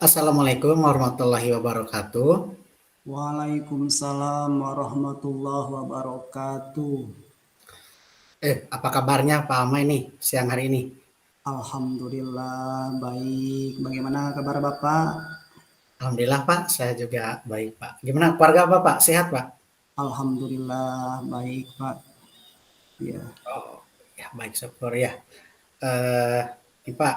Assalamualaikum warahmatullahi wabarakatuh. Waalaikumsalam warahmatullahi wabarakatuh. Apa kabarnya Pak Amai nih siang hari ini? Alhamdulillah baik. Bagaimana kabar Bapak? Alhamdulillah Pak, saya juga baik Pak. Gimana keluarga Bapak? Sehat Pak? Alhamdulillah baik Pak. Ya, Oh, ya baik syukur ya. Eh, Ini Pak,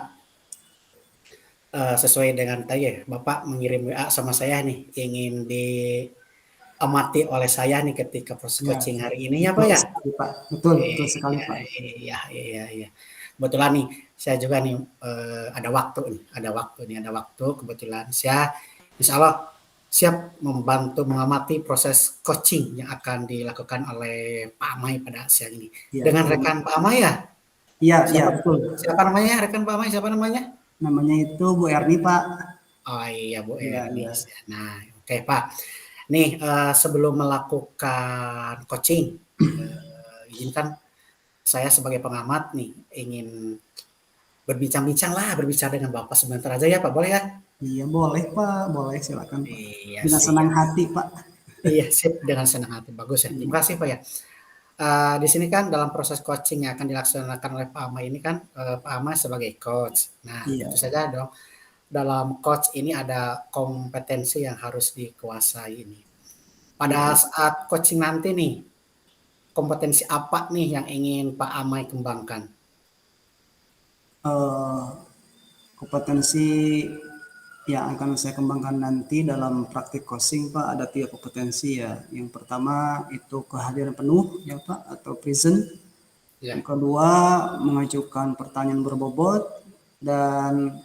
sesuai dengan tadi ya, Bapak mengirim WA sama saya nih, ingin diamati oleh saya nih ketika proses ya, coaching hari ini ya Pak betul ya? sekali Pak. Betul sekali Iya, Pak. iya. Kebetulan nih, saya juga nih ada waktu nih, ada waktu. Kebetulan saya, Insya Allah siap membantu mengamati proses coaching yang akan dilakukan oleh Pak Amai pada siang ini. Ya, Dengan rekan Pak Amai ya? iya Siapa, betul. siapa namanya? Rekan Pak Amai siapa namanya? Namanya itu Bu Erni Pak. Oh iya Bu Iya, iya. Ernis. Nah, oke Pak. Nih sebelum melakukan coaching, izinkan saya sebagai pengamat nih ingin berbicara dengan Bapak sebentar aja ya Pak, boleh ya? Iya boleh Pak, boleh silakan Pak. Iya Dengan senang siap. hati Pak. Iya sip, dengan senang hati, bagus ya. Terima Iya, kasih Pak ya. Di sini kan dalam proses coaching yang akan dilaksanakan oleh Pak Ama ini kan, Pak Ama sebagai coach. Nah iya. tentu saja dong dalam coach ini ada kompetensi yang harus dikuasai ini. Pada Iya. saat coaching nanti nih, kompetensi apa nih yang ingin Pak Amai kembangkan? Eh, kompetensi yang akan saya kembangkan nanti dalam praktik coaching Pak ada 3 kompetensi ya. Yang pertama itu kehadiran penuh ya Pak atau present. Yang Ya. kedua mengajukan pertanyaan berbobot dan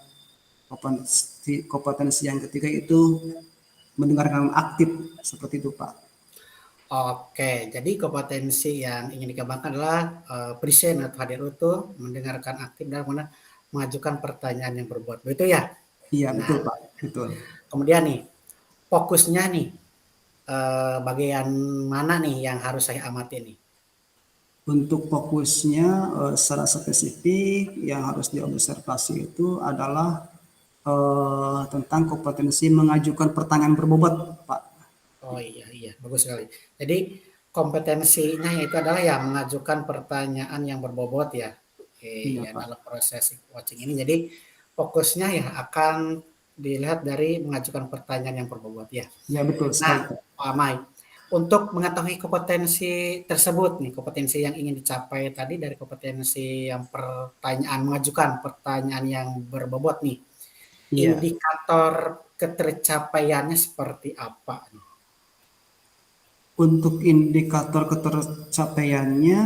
kompetensi yang ketiga itu mendengarkan aktif seperti itu Pak. Oke, jadi kompetensi yang ingin dikembangkan adalah present atau hadir utuh, mendengarkan aktif dan mengajukan pertanyaan yang berbobot. Begitu ya? Iya Nah, betul Pak, betul. kemudian nih, fokusnya nih, bagian mana nih yang harus saya amati nih? Untuk fokusnya secara spesifik yang harus diobservasi itu adalah tentang kompetensi mengajukan pertanyaan berbobot, Pak. Oh iya, bagus sekali. Jadi kompetensinya itu adalah ya mengajukan pertanyaan yang berbobot ya. Iya, Ya Pak. dalam proses coaching ini. Jadi fokusnya ya akan dilihat dari mengajukan pertanyaan yang berbobot ya. Iya, betul Nah, sekali, Pak. Pak Amai, untuk mengetahui kompetensi tersebut nih, kompetensi yang ingin dicapai tadi dari kompetensi yang pertanyaan mengajukan pertanyaan yang berbobot nih, Iya. indikator ketercapaiannya seperti apa nih? Untuk indikator ketercapaiannya,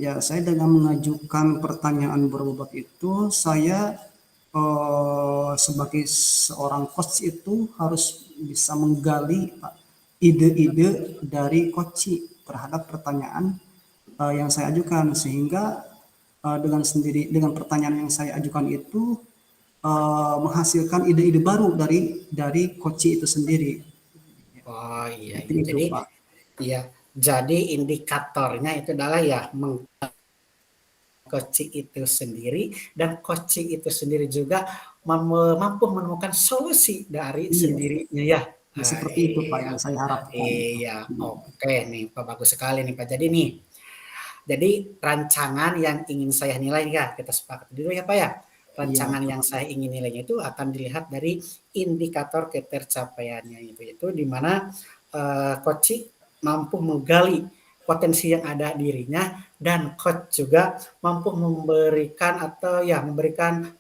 ya saya dengan mengajukan pertanyaan berbobot itu, saya sebagai seorang coach itu harus bisa menggali Pak, ide-ide dari coach terhadap pertanyaan yang saya ajukan sehingga dengan pertanyaan yang saya ajukan itu menghasilkan ide-ide baru dari coach itu sendiri. Oh Seperti iya. itu Pak. Iya, jadi indikatornya itu adalah ya coaching itu sendiri dan coaching itu sendiri juga mampu menemukan solusi dari Iya, sendirinya ya. ya, Ah, seperti itu Pak iya, yang saya harapkan itu. iya, oke nih Pak, bagus sekali nih Pak. Jadi rancangan yang ingin saya nilai ya, kita sepakat dulu ya Pak ya. Iya, Rancangan yang saya ingin nilainya itu akan dilihat dari indikator ketercapaiannya itu di mana coach mampu menggali potensi yang ada dirinya dan coach juga mampu memberikan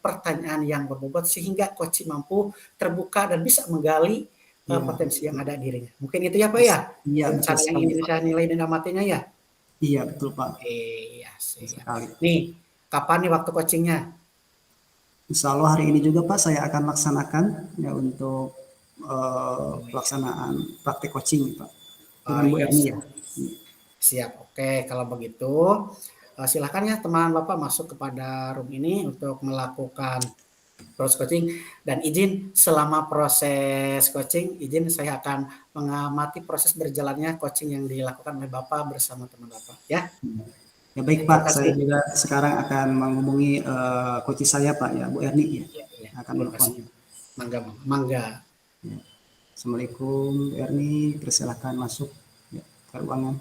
pertanyaan yang berbobot sehingga coach mampu terbuka dan bisa menggali iya, potensi yang ada dirinya. Mungkin itu ya Pak ya, iya betul rencana yang sekali ingin Pak. saya nilai dan amatinya ya. Iya betul Pak, Iya betul siap. sekali. Nih, kapan nih waktu coachingnya? Insya Allah hari ini juga Pak saya akan laksanakan ya untuk Oh iya. pelaksanaan praktik coaching Pak Oh dengan Bu iya Erni ya. siap. Siap. Oke, kalau begitu silakan ya teman Bapak masuk kepada room ini untuk melakukan proses coaching dan izin selama proses coaching, izin saya akan mengamati proses berjalannya coaching yang dilakukan oleh Bapak bersama teman Bapak ya. Ya baik Terima Pak, saya kasih. juga sekarang akan menghubungi coach saya Pak ya Bu Erni ya Iya, akan terima kasih. melakukannya. Mangga, mangga. Ya. Assalamualaikum, Bu Erni. Persilahkan masuk ya, ke ruangan.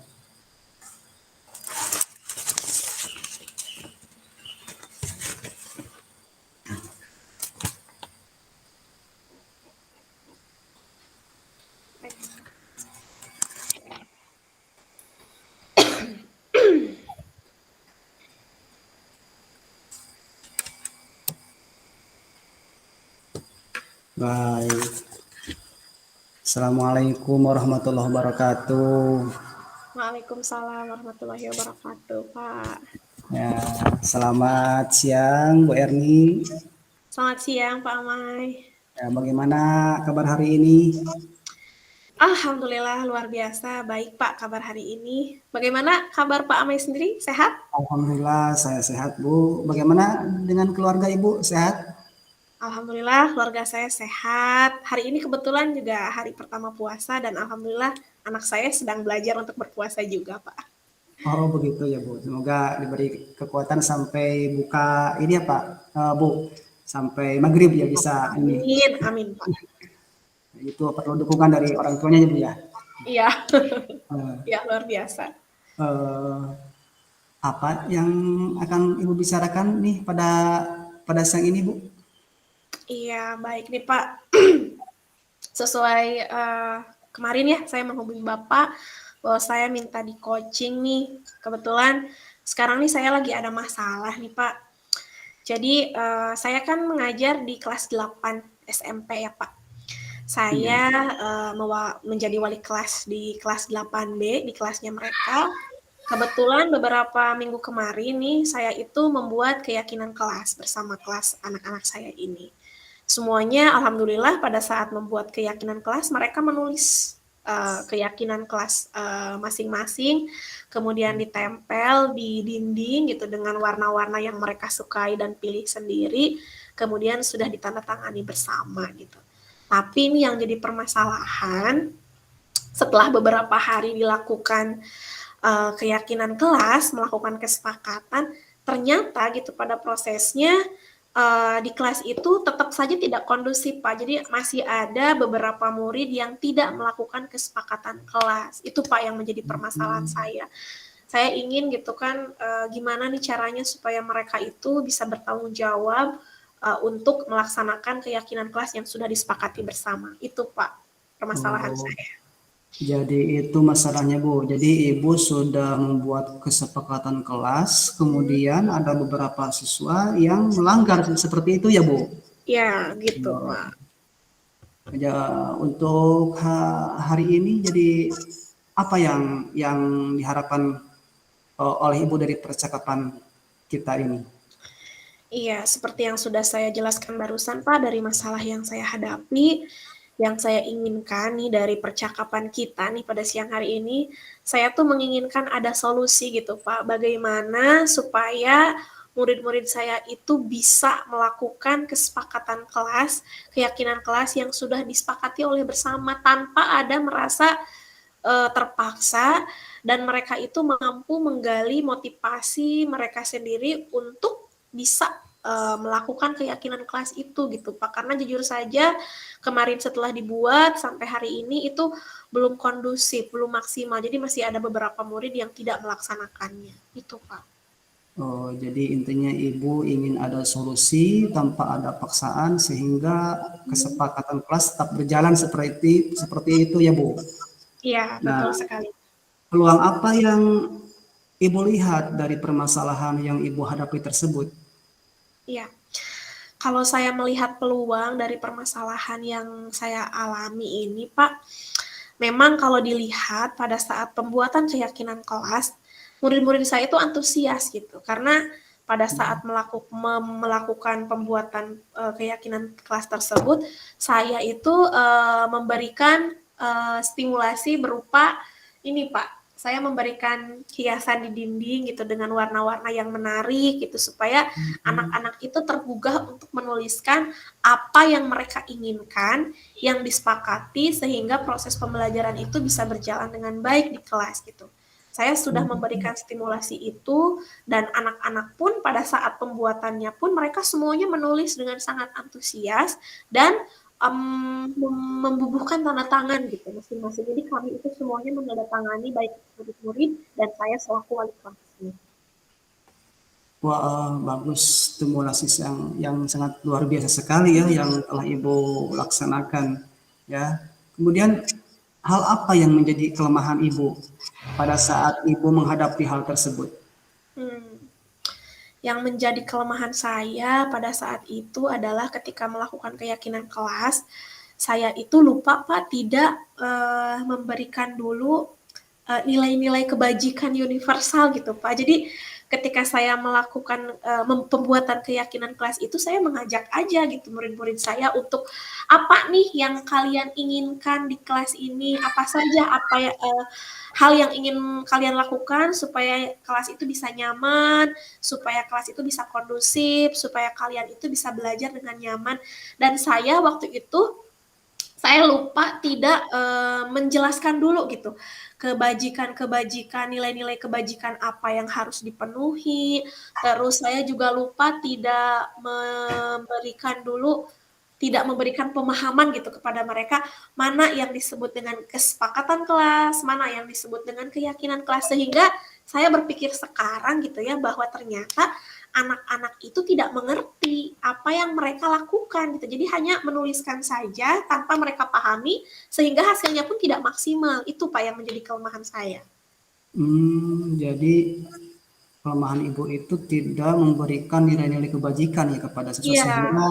Baik. Assalamualaikum warahmatullahi wabarakatuh. Waalaikumsalam warahmatullahi wabarakatuh, Pak. Ya, selamat siang Bu Erni. Selamat siang, Pak Amai. Ya, bagaimana kabar hari ini? Alhamdulillah luar biasa, baik Pak kabar hari ini. Bagaimana kabar Pak Amai sendiri? Sehat? Alhamdulillah saya sehat Bu. Bagaimana dengan keluarga Ibu? Sehat? Alhamdulillah keluarga saya sehat. Hari ini kebetulan juga hari pertama puasa dan alhamdulillah anak saya sedang belajar untuk berpuasa juga, Pak. Oh begitu ya Bu. Semoga diberi kekuatan sampai buka ini ya Pak, Bu. Sampai maghrib ya bisa ini. Amin, amin Pak. Itu perlu dukungan dari orang tuanya ya Bu ya. Iya, Eh, ya luar biasa. eh, apa yang akan Ibu bicarakan nih pada siang ini Bu? Iya, baik nih Pak. Sesuai kemarin ya saya menghubungi Bapak bahwa saya minta di coaching nih. Kebetulan sekarang nih saya lagi ada masalah nih Pak. Jadi saya kan mengajar di kelas 8 SMP ya Pak. Saya menjadi wali kelas di kelas 8B di kelasnya mereka. Kebetulan beberapa minggu kemarin nih saya itu membuat keyakinan kelas bersama kelas anak-anak saya ini. Semuanya alhamdulillah pada saat membuat keyakinan kelas mereka menulis keyakinan kelas masing-masing, kemudian ditempel di dinding gitu dengan warna-warna yang mereka sukai dan pilih sendiri, kemudian sudah ditandatangani bersama gitu. Tapi ini yang jadi permasalahan setelah beberapa hari dilakukan keyakinan kelas, melakukan kesepakatan, ternyata gitu pada prosesnya di kelas itu tetap saja tidak kondusif Pak. Jadi masih ada beberapa murid yang tidak melakukan kesepakatan kelas. Itu Pak yang menjadi permasalahan saya. Saya ingin gitu kan gimana nih caranya supaya mereka itu bisa bertanggung jawab untuk melaksanakan keyakinan kelas yang sudah disepakati bersama. Itu Pak permasalahan saya. Jadi itu masalahnya Bu. Jadi Ibu sudah membuat kesepakatan kelas, kemudian ada beberapa siswa yang melanggar seperti itu ya Bu. Ya gitu Pak. Ya, untuk hari ini jadi apa yang diharapkan oleh Ibu dari percakapan kita ini? Iya, seperti yang sudah saya jelaskan barusan Pak dari masalah yang saya hadapi, yang saya inginkan nih dari percakapan kita nih pada siang hari ini, saya tuh menginginkan ada solusi gitu Pak, bagaimana supaya murid-murid saya itu bisa melakukan kesepakatan kelas, keyakinan kelas yang sudah disepakati oleh bersama tanpa ada merasa terpaksa dan mereka itu mampu menggali motivasi mereka sendiri untuk bisa melakukan keyakinan kelas itu gitu Pak. Karena jujur saja kemarin setelah dibuat sampai hari ini itu belum kondusif, belum maksimal. Jadi masih ada beberapa murid yang tidak melaksanakannya. Itu Pak. Oh, jadi intinya Ibu ingin ada solusi tanpa ada paksaan sehingga kesepakatan kelas tetap berjalan seperti itu ya Bu. Iya, Nah, betul sekali. peluang apa yang Ibu lihat dari permasalahan yang Ibu hadapi tersebut? Iya. Kalau saya melihat peluang dari permasalahan yang saya alami ini, Pak, memang kalau dilihat pada saat pembuatan keyakinan kelas, murid-murid saya itu antusias gitu, karena pada saat melakukan pembuatan keyakinan kelas tersebut, saya itu memberikan stimulasi berupa ini Pak, saya memberikan hiasan di dinding gitu dengan warna-warna yang menarik gitu supaya anak-anak itu tergugah untuk menuliskan apa yang mereka inginkan yang disepakati sehingga proses pembelajaran itu bisa berjalan dengan baik di kelas gitu. Saya sudah memberikan stimulasi itu dan anak-anak pun pada saat pembuatannya pun mereka semuanya menulis dengan sangat antusias dan membubuhkan tanda tangan gitu masing-masing. Jadi kami itu semuanya menandatangani baik murid-murid dan saya selaku wali kelasnya. Wah, bagus, stimulasi yang sangat luar biasa sekali ya yang telah Ibu laksanakan ya. Kemudian hal apa yang menjadi kelemahan Ibu pada saat Ibu menghadapi hal tersebut? Hmm. Yang menjadi kelemahan saya pada saat itu adalah ketika melakukan keyakinan kelas, saya itu lupa Pak tidak memberikan dulu nilai-nilai kebajikan universal gitu Pak. Jadi ketika saya melakukan pembuatan keyakinan kelas itu, saya mengajak aja gitu murid-murid saya untuk apa nih yang kalian inginkan di kelas ini, apa saja apa ya, hal yang ingin kalian lakukan supaya kelas itu bisa nyaman, supaya kelas itu bisa kondusif, supaya kalian itu bisa belajar dengan nyaman. Dan saya waktu itu saya lupa tidak menjelaskan dulu gitu kebajikan-kebajikan, nilai-nilai kebajikan apa yang harus dipenuhi. Terus saya juga lupa tidak memberikan pemahaman gitu kepada mereka mana yang disebut dengan kesepakatan kelas, mana yang disebut dengan keyakinan kelas, sehingga saya berpikir sekarang gitu ya bahwa ternyata anak-anak itu tidak mengerti apa yang mereka lakukan gitu. Jadi hanya menuliskan saja tanpa mereka pahami sehingga hasilnya pun tidak maksimal. Itu Pak yang menjadi kelemahan saya. Jadi kelemahan Ibu itu tidak memberikan nilai-nilai kebajikan ya kepada siswa Iya, sehingga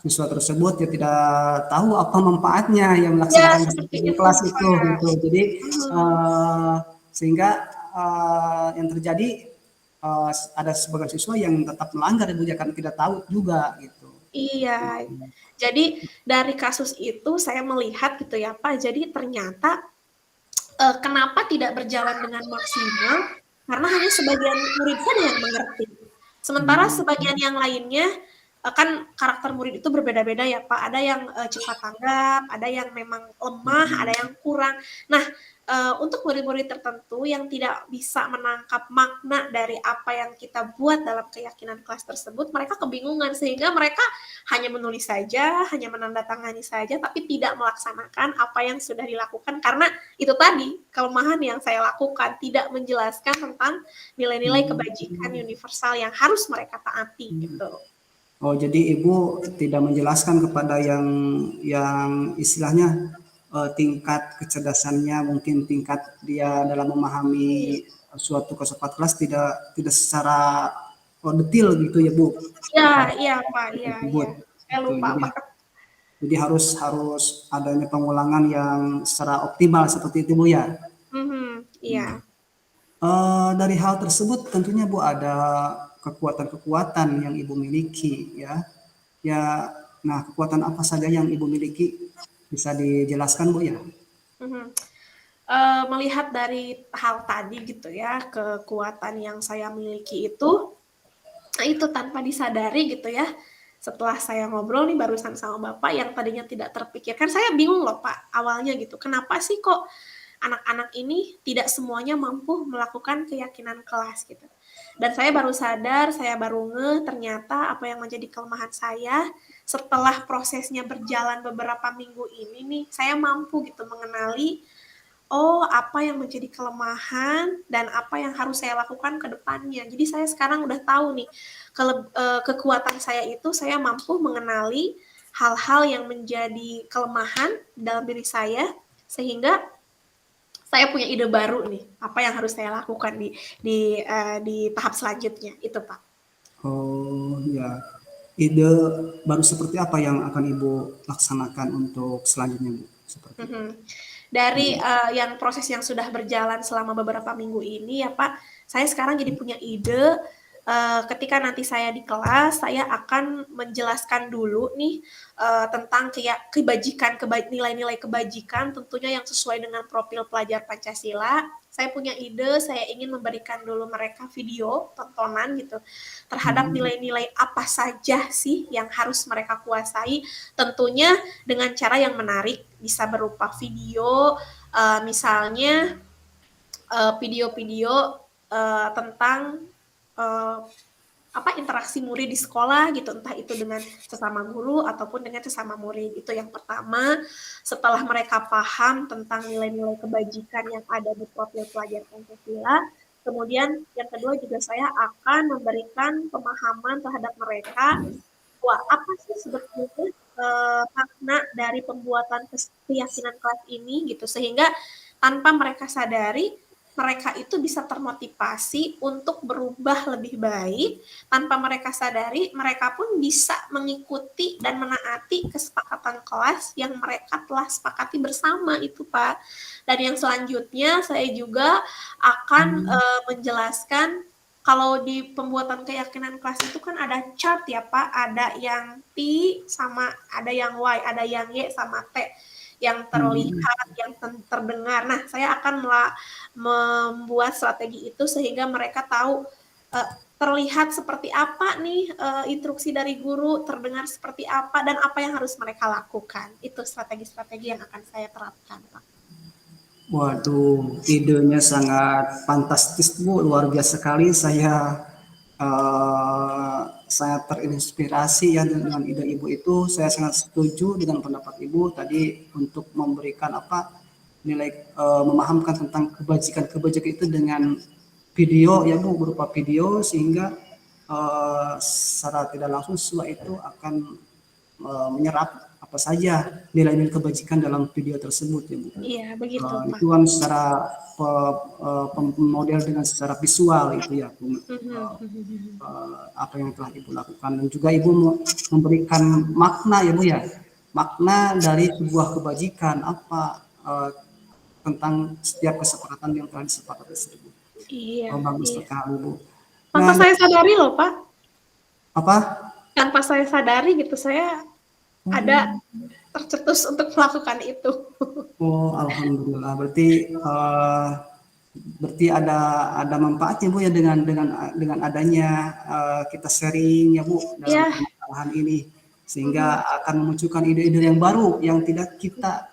siswa tersebut ya tidak tahu apa manfaatnya yang ya melaksanakan seperti kegiatan itu kelas itu Pak. gitu. Jadi Mhm. eh, sehingga yang terjadi eh, ada sebagian siswa yang tetap melanggar Ibu ya karena tidak tahu juga gitu. Iya. Jadi dari kasus itu saya melihat gitu ya Pak. Jadi ternyata kenapa tidak berjalan dengan maksimal? Karena hanya sebagian murid saja yang mengerti. Sementara Hmm. sebagian yang lainnya kan karakter murid itu berbeda-beda ya Pak. Ada yang cepat tanggap, ada yang memang lemah, ada yang kurang. Nah, untuk murid-murid tertentu yang tidak bisa menangkap makna dari apa yang kita buat dalam keyakinan kelas tersebut, mereka kebingungan sehingga mereka hanya menulis saja, hanya menandatangani saja, tapi tidak melaksanakan apa yang sudah dilakukan karena itu tadi kelemahan yang saya lakukan, tidak menjelaskan tentang nilai-nilai kebajikan universal yang harus mereka taati gitu. Oh, jadi Ibu tidak menjelaskan kepada yang istilahnya tingkat kecerdasannya, mungkin tingkat dia dalam memahami suatu konsep kelas tidak tidak secara detail gitu ya Bu. Iya, Terhadap iya Pak, iya, iya. tersebut. Saya Gitu. lupa Pak. Jadi harus harus adanya pengulangan yang secara optimal seperti itu Bu ya. Mhm, iya. Dari hal tersebut tentunya Bu ada kekuatan-kekuatan yang Ibu miliki ya. Ya, nah kekuatan apa saja yang Ibu miliki bisa dijelaskan Bu ya? Mhm. Melihat dari hal tadi gitu ya, kekuatan yang saya miliki itu tanpa disadari gitu ya. Setelah saya ngobrol nih barusan sama Bapak yang tadinya tidak terpikirkan, saya bingung loh Pak awalnya gitu. Kenapa sih kok anak-anak ini tidak semuanya mampu melakukan keyakinan kelas gitu. Dan saya baru sadar, saya baru ngeh ternyata apa yang menjadi kelemahan saya setelah prosesnya berjalan beberapa minggu ini nih, saya mampu gitu mengenali oh apa yang menjadi kelemahan dan apa yang harus saya lakukan ke depannya. Jadi saya sekarang udah tahu nih kekuatan saya itu saya mampu mengenali hal-hal yang menjadi kelemahan dalam diri saya sehingga saya punya ide baru nih apa yang harus saya lakukan di tahap selanjutnya itu Pak. Oh ya, ide baru seperti apa yang akan Ibu laksanakan untuk selanjutnya Bu? Seperti itu. Mhm. Dari yang proses yang sudah berjalan selama beberapa minggu ini ya Pak, saya sekarang jadi punya ide ketika nanti saya di kelas, saya akan menjelaskan dulu nih tentang nilai-nilai kebajikan tentunya yang sesuai dengan profil pelajar Pancasila. Saya punya ide, saya ingin memberikan dulu mereka video tontonan gitu terhadap Hmm. nilai-nilai apa saja sih yang harus mereka kuasai, tentunya dengan cara yang menarik, bisa berupa video, misalnya video-video tentang uh, interaksi murid di sekolah gitu, entah itu dengan sesama guru ataupun dengan sesama murid. Itu yang pertama. Setelah mereka paham tentang nilai-nilai kebajikan yang ada di profil pelajar Pancasila, kemudian yang kedua juga saya akan memberikan pemahaman terhadap mereka bahwa apa sih sebetulnya makna dari pembuatan keyakinan kelas ini gitu, sehingga tanpa mereka sadari mereka itu bisa termotivasi untuk berubah lebih baik. Tanpa mereka sadari, mereka pun bisa mengikuti dan menaati kesepakatan kelas yang mereka telah sepakati bersama itu, Pak. Dan yang selanjutnya saya juga akan menjelaskan kalau di pembuatan keyakinan kelas itu kan ada chart ya Pak, ada yang T sama ada yang Y, ada yang Y sama T, yang terlihat, yang terdengar. Nah, saya akan membuat strategi itu sehingga mereka tahu terlihat seperti apa nih instruksi dari guru, terdengar seperti apa, dan apa yang harus mereka lakukan. Itu strategi-strategi yang akan saya terapkan, Pak. Waduh, idenya sangat fantastis Bu, luar biasa sekali. Saya terinspirasi ya dengan ide Ibu itu. Saya sangat setuju dengan pendapat Ibu tadi untuk memberikan nilai memahamkan tentang kebajikan itu dengan video ya Bu, berupa video sehingga secara tidak langsung siswa itu akan menyerap apa saja nilai-nilai kebajikan dalam video tersebut ya Bu. Iya, begitu Pak. Itu kan secara model dengan secara visual itu ya Bu. Apa yang telah Ibu lakukan dan juga Ibu memberikan makna ya Bu ya, makna dari sebuah kebajikan tentang setiap kesepakatan yang telah disepakati tersebut. Iya, Bagus iya. sekali Bu. Tanpa saya sadari loh Pak, Apa? tanpa saya sadari gitu, saya ada tercetus untuk melakukan itu. Oh, alhamdulillah. Berarti ada manfaatnya Bu ya dengan adanya kita sharing ya Bu dalam Ya, permasalahan ini sehingga akan memunculkan ide-ide yang baru yang tidak kita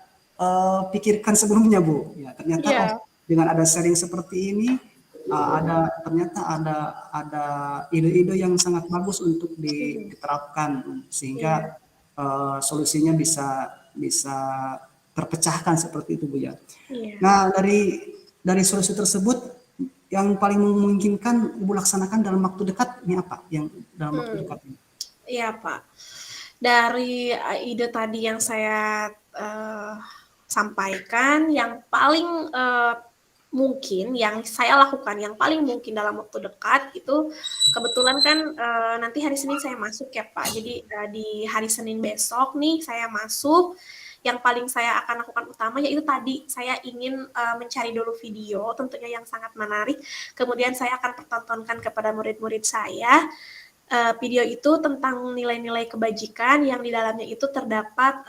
pikirkan sebelumnya Bu. Ya, ternyata ya, dengan ada sharing seperti ini ternyata ada ide-ide yang sangat bagus untuk diterapkan sehingga solusinya bisa terpecahkan seperti itu Bu ya. iya. Nah, dari solusi tersebut yang paling memungkinkan Ibu laksanakan dalam waktu dekat ini apa? Yang dalam waktu dekat ini? Iya Pak. Dari ide tadi yang saya sampaikan, yang paling mungkin yang saya lakukan, yang paling mungkin dalam waktu dekat itu kebetulan kan nanti hari Senin saya masuk ya Pak. Jadi di hari Senin besok nih saya masuk. Yang paling saya akan lakukan utama yaitu tadi saya ingin mencari dulu video tentunya yang sangat menarik. Kemudian saya akan pertontonkan kepada murid-murid saya video itu tentang nilai-nilai kebajikan yang di dalamnya itu terdapat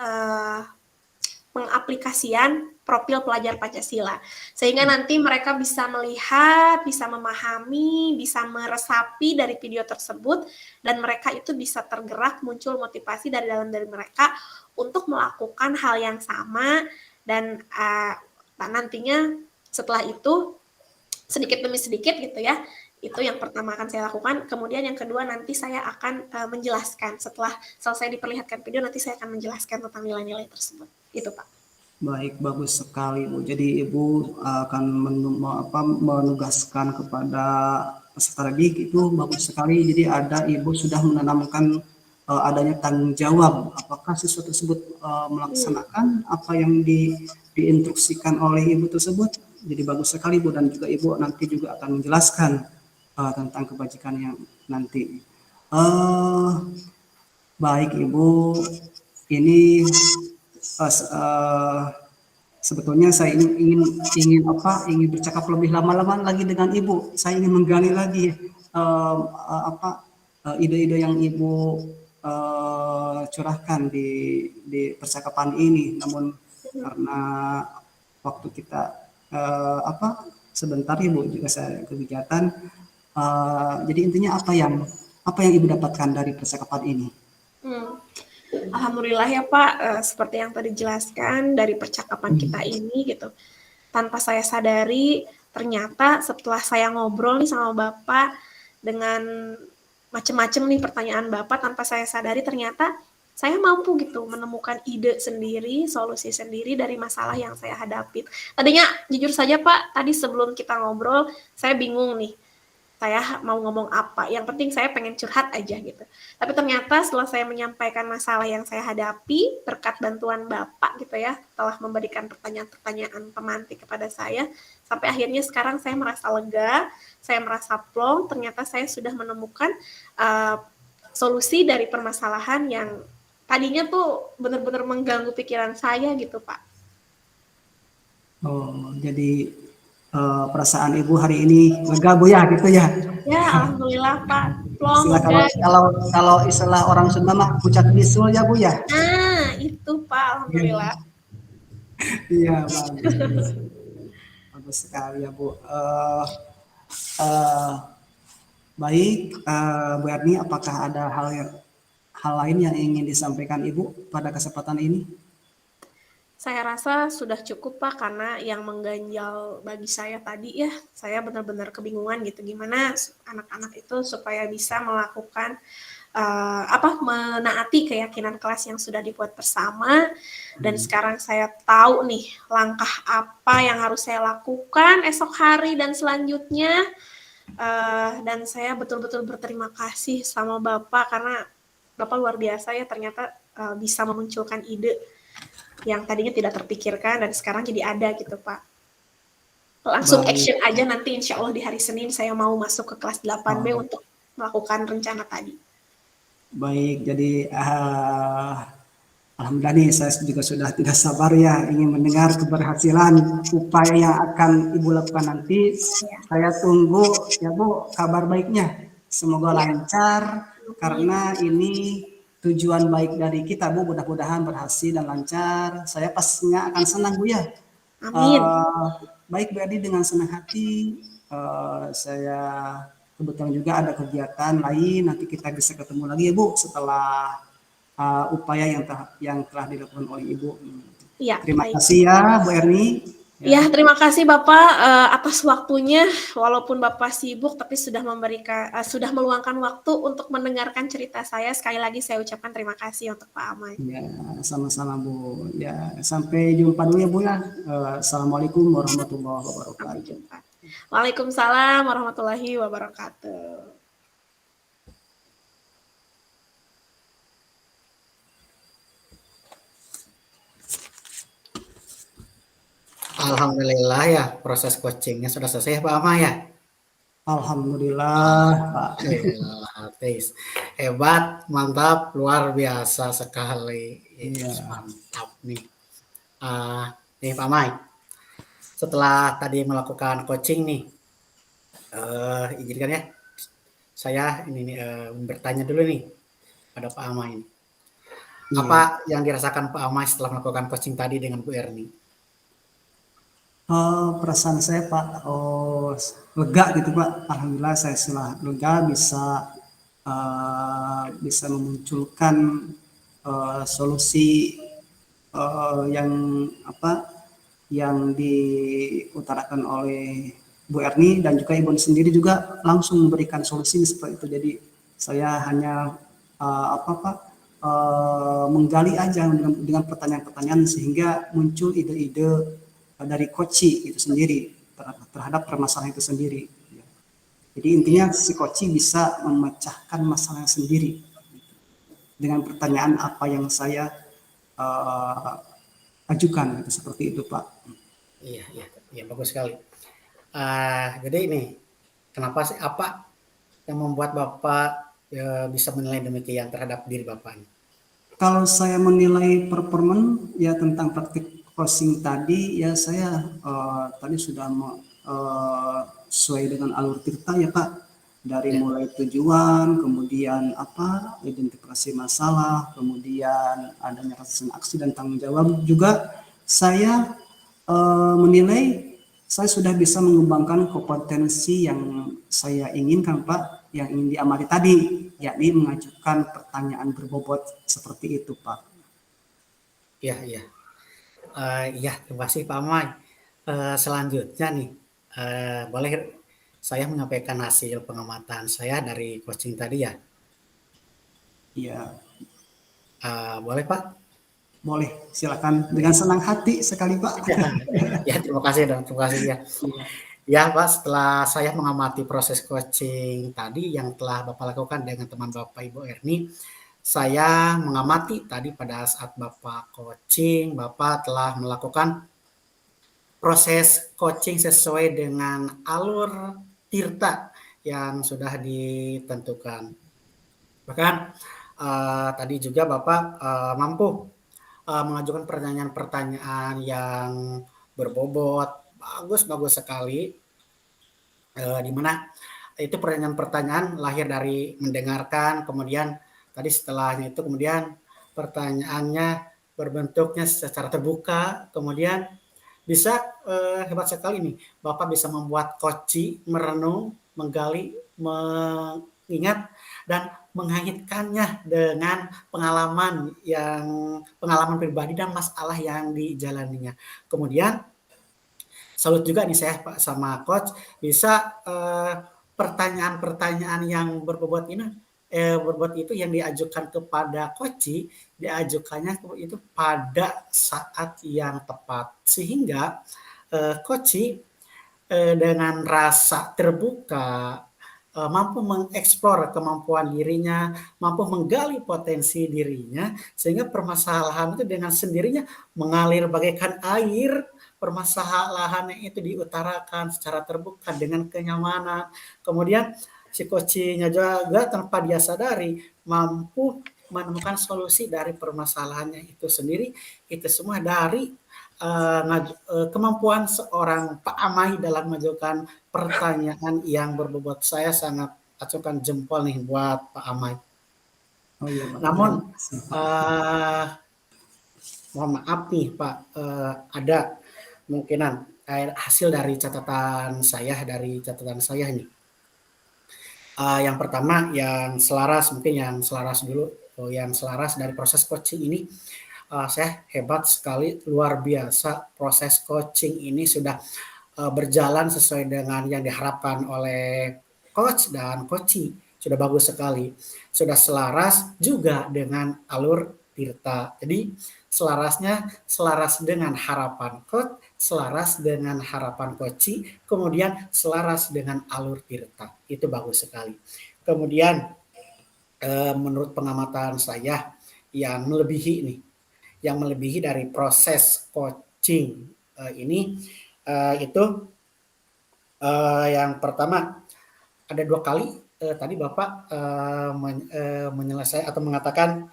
pengaplikasian profil pelajar Pancasila. Sehingga nanti mereka bisa melihat, bisa memahami, bisa meresapi dari video tersebut, dan mereka itu bisa tergerak, muncul motivasi dari dalam diri mereka untuk melakukan hal yang sama, dan nantinya setelah itu sedikit demi sedikit gitu ya, itu yang pertama akan saya lakukan. Kemudian yang kedua nanti saya akan menjelaskan setelah selesai diperlihatkan video, nanti saya akan menjelaskan tentang nilai-nilai tersebut. Itu Pak. Baik, bagus sekali Bu. Jadi Ibu akan menugaskan kepada peserta didik itu bagus sekali. Jadi Ibu sudah menanamkan adanya tanggung jawab. Apakah siswa tersebut melaksanakan apa yang diinstruksikan oleh Ibu tersebut? Jadi bagus sekali Bu, dan juga Ibu nanti juga akan menjelaskan tentang kebajikan yang nanti. Baik Ibu, ini sebetulnya saya ingin bercakap lebih lama-lama lagi dengan Ibu. Saya ingin menggali lagi ide-ide yang Ibu curahkan di percakapan ini. Namun karena waktu kita sebentar Ibu juga saya kegiatan. Jadi intinya apa yang Ibu dapatkan dari percakapan ini? Alhamdulillah ya Pak, seperti yang tadi dijelaskan dari percakapan kita ini gitu. Tanpa saya sadari, ternyata setelah saya ngobrol nih sama Bapak dengan macem-macem nih pertanyaan Bapak, tanpa saya sadari ternyata saya mampu gitu menemukan ide sendiri, solusi sendiri dari masalah yang saya hadapi. Tadinya jujur saja Pak, tadi sebelum kita ngobrol, saya bingung nih, saya mau ngomong apa. Yang penting saya pengen curhat aja gitu. Tapi ternyata setelah saya menyampaikan masalah yang saya hadapi, berkat bantuan Bapak gitu ya, telah memberikan pertanyaan-pertanyaan pemantik kepada saya, sampai akhirnya sekarang saya merasa lega, saya merasa plong, ternyata saya sudah menemukan solusi dari permasalahan yang tadinya tuh benar-benar mengganggu pikiran saya gitu Pak. Oh, jadi perasaan Ibu hari ini lega Bu ya gitu ya. Ya, alhamdulillah Pak. Plong, Istilah kalau lega. kalau kalau istilah orang Sunda mah pucat bisul ya Bu ya. Nah, itu Pak, alhamdulillah. Iya, bagus. Bagus sekali ya Bu. Eh, Baik, Bu Erni, apakah ada hal lain yang ingin disampaikan Ibu pada kesempatan ini? Saya rasa sudah cukup Pak, karena yang mengganjal bagi saya tadi ya, saya benar-benar kebingungan gitu gimana anak-anak itu supaya bisa melakukan menaati keyakinan kelas yang sudah dibuat bersama. Dan sekarang saya tahu nih langkah apa yang harus saya lakukan esok hari dan selanjutnya. Dan saya betul-betul berterima kasih sama Bapak, karena Bapak luar biasa ya, ternyata bisa memunculkan ide yang tadinya tidak terpikirkan dan sekarang jadi ada gitu Pak. Langsung Baik. action aja, nanti insya Allah di hari Senin saya mau masuk ke kelas 8B untuk melakukan rencana tadi. Baik, jadi alhamdulillah nih saya juga sudah tidak sabar ya ingin mendengar keberhasilan upaya yang akan Ibu lakukan nanti. Saya tunggu ya Bu kabar baiknya. Semoga lancar karena ini tujuan baik dari kita Bu, mudah-mudahan berhasil dan lancar. Saya pastinya akan senang Bu ya. Amin. Baik berarti dengan senang hati saya kebetulan juga ada kegiatan lain, nanti kita bisa ketemu lagi ya Bu setelah upaya yang telah dilakukan oleh Ibu. Ya, Terima baik. kasih ya Bu Erni. Ya, terima kasih Bapak atas waktunya. Walaupun Bapak sibuk, tapi sudah sudah meluangkan waktu untuk mendengarkan cerita saya. Sekali lagi saya ucapkan terima kasih untuk Pak Amai. Ya, sama-sama Bu. Ya, sampai jumpa dulu ya Bu ya. Assalamualaikum warahmatullahi wabarakatuh. Sampai jumpa. Waalaikumsalam warahmatullahi wabarakatuh. Alhamdulillah ya, proses coachingnya sudah selesai ya Pak Ama ya. Alhamdulillah Pak. Artis. Hebat, mantap, luar biasa sekali. Iya. Mantap nih. Nih Pak Mai, setelah tadi melakukan coaching nih, izinkan ya, saya ini bertanya dulu nih pada Pak Amai ini. Apa yang dirasakan Pak Amai setelah melakukan coaching tadi dengan Bu Erni? Perasaan saya Pak, lega gitu Pak. Alhamdulillah saya lega bisa memunculkan solusi yang diutarakan oleh Bu Erni dan juga Ibu sendiri juga langsung memberikan solusi seperti itu. Jadi saya hanya menggali aja dengan pertanyaan-pertanyaan sehingga muncul ide-ide dari koci itu sendiri terhadap permasalahan itu sendiri. Jadi intinya si koci bisa memecahkan masalah sendiri dengan pertanyaan apa yang saya ajukan gitu, seperti itu Pak. Iya bagus sekali. Jadi ini kenapa sih, apa yang membuat Bapak bisa menilai demikian terhadap diri Bapak? Kalau saya menilai performan ya tentang praktik coaching tadi ya saya tadi sudah sesuai dengan alur cerita ya Pak, dari mulai tujuan, kemudian identifikasi masalah, kemudian adanya rasa aksi dan tanggung jawab. Juga saya menilai saya sudah bisa mengembangkan kompetensi yang saya inginkan Pak, yang ingin diamati tadi, yakni mengajukan pertanyaan berbobot seperti itu Pak. Iya, terima kasih Pak Amai. Selanjutnya nih, boleh saya menyampaikan hasil pengamatan saya dari coaching tadi ya. Iya, Boleh Pak? boleh. Silakan dengan senang hati sekali, Pak. Ya, terima kasih dong, terima kasih ya. Iya. Ya Pak, setelah saya mengamati proses coaching tadi yang telah Bapak lakukan dengan teman Bapak Ibu Erni, saya mengamati tadi pada saat Bapak coaching, Bapak telah melakukan proses coaching sesuai dengan alur tirta yang sudah ditentukan. Bahkan tadi juga Bapak mampu mengajukan pertanyaan-pertanyaan yang berbobot, bagus-bagus sekali, di mana itu pertanyaan-pertanyaan lahir dari mendengarkan, kemudian tadi setelahnya itu kemudian pertanyaannya berbentuknya secara terbuka, kemudian bisa hebat sekali nih, Bapak bisa membuat koci, merenung, menggali, mengingat dan mengaitkannya dengan pengalaman pribadi dan masalah yang dijalaninya. Kemudian salut juga nih saya Pak sama coach bisa pertanyaan-pertanyaan yang berbobot itu yang diajukan kepada coach diajukannya itu pada saat yang tepat sehingga coach dengan rasa terbuka mampu mengeksplor kemampuan dirinya, mampu menggali potensi dirinya, sehingga permasalahan itu dengan sendirinya mengalir bagaikan air, permasalahan itu diutarakan secara terbuka dengan kenyamanan. Kemudian si coachnya juga tanpa dia sadari mampu menemukan solusi dari permasalahannya itu sendiri. Itu semua dari kemampuan seorang Pak Amai dalam mengajukan pertanyaan yang berbobot. Saya sangat acungkan jempol nih buat Pak Amai. Oh iya, Pak. Namun Terima kasih, Pak. mohon maaf nih Pak, ada kemungkinan hasil dari catatan saya ini. Yang pertama yang selaras, mungkin yang selaras dulu, yang selaras dari proses coaching ini, saya hebat sekali, luar biasa proses coaching ini sudah berjalan sesuai dengan yang diharapkan oleh coach dan coachee. Sudah bagus sekali. Sudah selaras juga dengan alur tirta. Jadi selaras dengan harapan coach, selaras dengan harapan coachee, kemudian selaras dengan alur tirta. Itu bagus sekali. Kemudian menurut pengamatan saya yang melebihi dari proses coaching ini itu yang pertama ada 2 kali tadi Bapak menyelesaikan atau mengatakan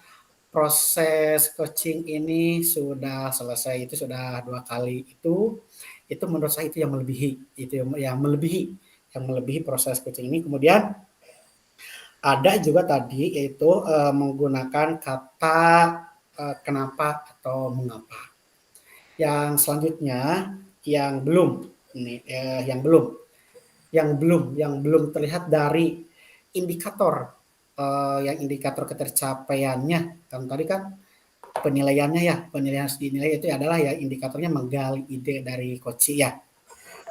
proses coaching ini sudah selesai, itu sudah 2 kali. Itu menurut saya itu yang melebihi proses coaching ini. Kemudian ada juga tadi yaitu menggunakan kata kenapa atau mengapa. Yang selanjutnya yang belum terlihat dari indikator indikator ketercapaiannya. Kan tadi kan penilaian harus dinilai itu adalah ya indikatornya menggali ide dari coach ya.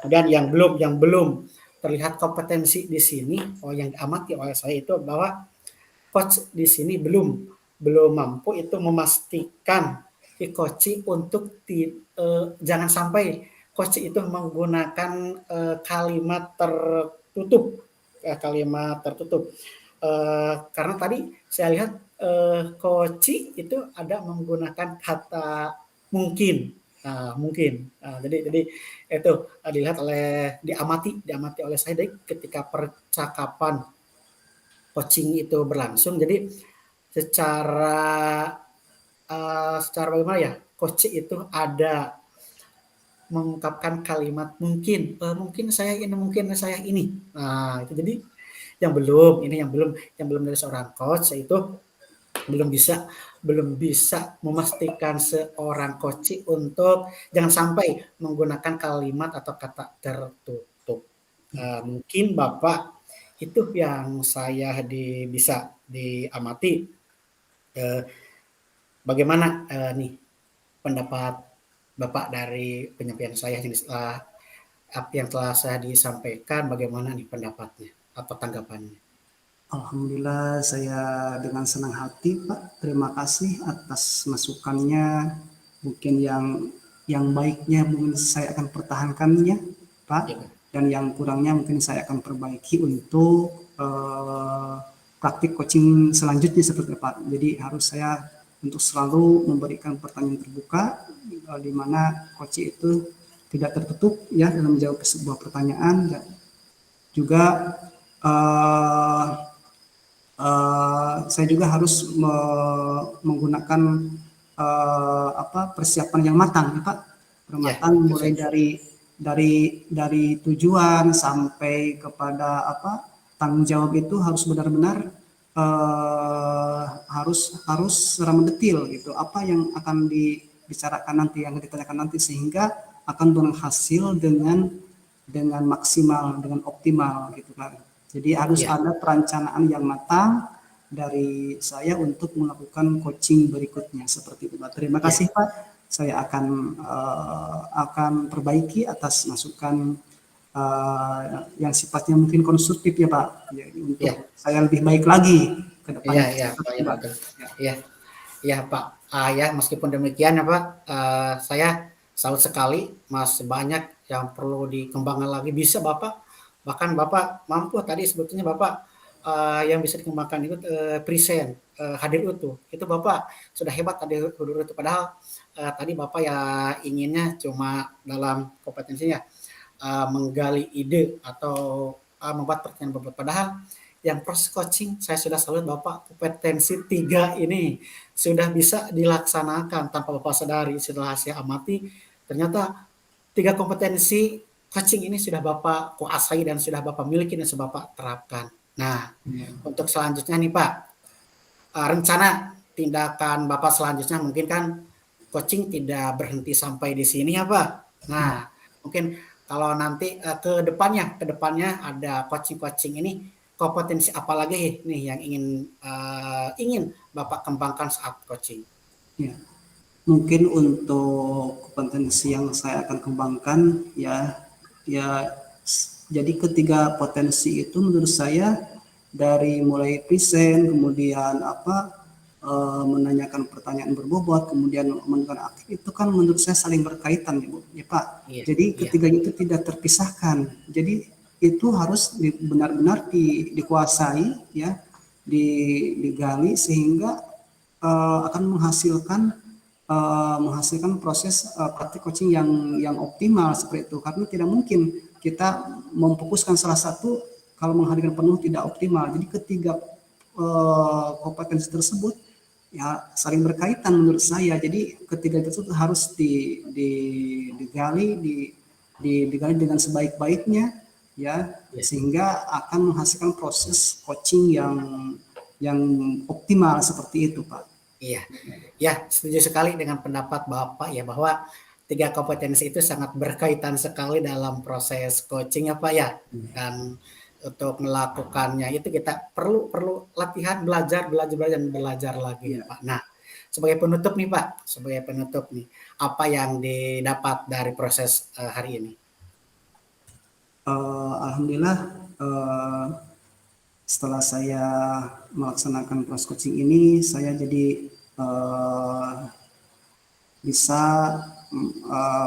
Kemudian yang belum terlihat kompetensi di sini, yang diamati oleh saya itu bahwa coach di sini belum mampu itu memastikan si coach untuk jangan sampai coach itu menggunakan kalimat tertutup. Karena tadi saya lihat coach itu ada menggunakan kata mungkin. Jadi itu diamati oleh saya dari ketika percakapan coaching itu berlangsung. Jadi secara bagaimana ya, coach itu ada mengungkapkan kalimat mungkin saya ini. Nah, itu jadi yang belum dari seorang coach itu belum bisa memastikan seorang coach untuk jangan sampai menggunakan kalimat atau kata tertutup. Mungkin Bapak itu yang saya bisa diamati. Bagaimana nih pendapat Bapak dari penyampaian saya setelah apa yang telah saya disampaikan, bagaimana nih pendapatnya atau tanggapannya? Alhamdulillah saya dengan senang hati Pak. Terima kasih atas masukannya. Mungkin yang baiknya mungkin saya akan pertahankannya Pak. Ya, Pak. Dan yang kurangnya mungkin saya akan perbaiki untuk praktik coaching selanjutnya seperti itu Pak. Jadi harus saya untuk selalu memberikan pertanyaan terbuka di mana coach itu tidak tertutup ya dalam menjawab sebuah pertanyaan. Dan juga eh, saya juga harus menggunakan persiapan yang matang, ya, Pak. Ya, Matang mulai betul. dari tujuan sampai kepada tanggung jawab itu harus benar-benar harus secara mendetil gitu. Apa yang akan dibicarakan nanti, yang ditanyakan nanti sehingga akan berhasil dengan maksimal, dengan optimal gitu kan. Jadi harus Ya, ada perencanaan yang matang dari saya untuk melakukan coaching berikutnya seperti itu Pak. Terima ya, kasih Pak. Saya akan perbaiki atas masukan yang sifatnya mungkin konstruktif ya Pak. Ya, ya, untuk saya lebih baik lagi ke ya, depannya. ya, Pak, ya, Pak. betul. Ya. Ya, ya, Pak. Ya, meskipun demikian ya, Pak, saya salut sekali, masih banyak yang perlu dikembangkan lagi. Bisa Bapak, bahkan Bapak mampu tadi sebetulnya Bapak yang bisa dikembangkan itu present, hadir utuh. Itu Bapak sudah hebat tadi hadir utuh. Padahal tadi Bapak ya inginnya cuma dalam kompetensinya menggali ide atau membuat pertanyaan bobot. Padahal yang proses coaching saya sudah salut Bapak kompetensi 3 ini sudah bisa dilaksanakan tanpa Bapak sadari. Setelah saya amati ternyata 3 kompetensi coaching ini sudah Bapak kuasai dan sudah Bapak miliki dan sudah Bapak terapkan. Nah, untuk selanjutnya nih Pak, rencana tindakan Bapak selanjutnya mungkin kan coaching tidak berhenti sampai di sini ya Pak. Nah, mungkin kalau nanti ke depannya ada coaching-coaching ini kompetensi apa lagi nih yang ingin Bapak kembangkan saat coaching? Ya. Mungkin untuk kompetensi yang saya akan kembangkan ya jadi ketiga potensi itu menurut saya dari mulai present kemudian menanyakan pertanyaan berbobot kemudian menentukan aktif itu kan menurut saya saling berkaitan ya Pak. Iya, Jadi iya, ketiga itu tidak terpisahkan. Jadi itu harus benar-benar dikuasai ya digali sehingga akan menghasilkan proses praktik coaching yang optimal seperti itu karena tidak mungkin kita memfokuskan salah satu kalau menghadirkan penuh tidak optimal. Jadi ketiga kompetensi tersebut ya saling berkaitan menurut saya. Jadi ketiga itu harus digali dengan sebaik-baiknya ya iya. sehingga akan menghasilkan proses coaching yang optimal seperti itu Pak. Iya, ya setuju sekali dengan pendapat Bapak ya bahwa 3 kompetensi itu sangat berkaitan sekali dalam proses coaching ya Pak ya. Dan untuk melakukannya itu kita perlu perlu latihan, belajar, belajar, belajar, dan belajar lagi ya Ya. Pak. Nah, sebagai penutup nih Pak, sebagai penutup nih, apa yang didapat dari proses hari ini? Alhamdulillah setelah saya melaksanakan proses coaching ini saya jadi bisa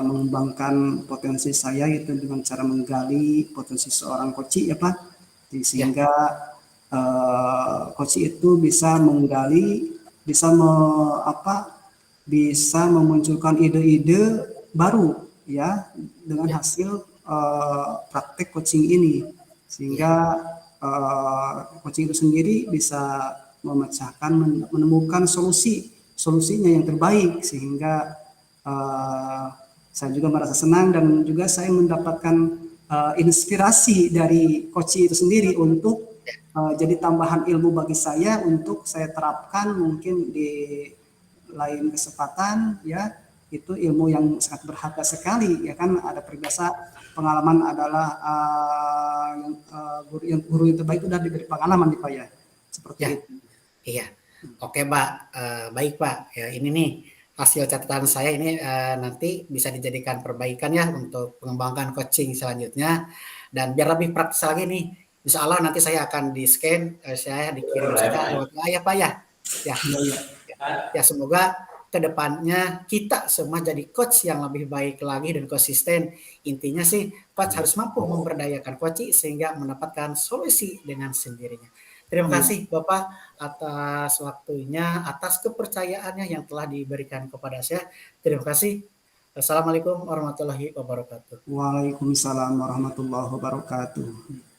mengembangkan potensi saya itu dengan cara menggali potensi seorang coach ya Pak. Jadi, Ya, sehingga coach itu bisa menggali, bisa memunculkan ide-ide baru ya dengan ya, hasil praktek coaching ini ya, sehingga coaching itu sendiri bisa menemukan solusinya yang terbaik sehingga saya juga merasa senang dan juga saya mendapatkan inspirasi dari coach itu sendiri untuk jadi tambahan ilmu bagi saya untuk saya terapkan mungkin di lain kesempatan ya itu ilmu yang sangat berharga sekali ya kan ada peribahasa pengalaman adalah guru yang terbaik itu dari pengalaman nih Pak ya seperti ya, itu. iya. Oke Pak, baik Pak. Ya ini nih hasil catatan saya ini nanti bisa dijadikan perbaikan ya untuk pengembangan coaching selanjutnya. Dan biar lebih praktis lagi nih, insya Allah nanti saya akan di-scan, saya dikirim saja lewat WA ya Pak ya. Ya, Iya, iya. ya semoga kedepannya kita semua jadi coach yang lebih baik lagi dan konsisten. Intinya sih coach harus mampu memberdayakan coach sehingga mendapatkan solusi dengan sendirinya. Terima Iya. kasih Bapak atas waktunya, atas kepercayaannya yang telah diberikan kepada saya. Terima kasih. Assalamualaikum warahmatullahi wabarakatuh. Waalaikumsalam warahmatullahi wabarakatuh.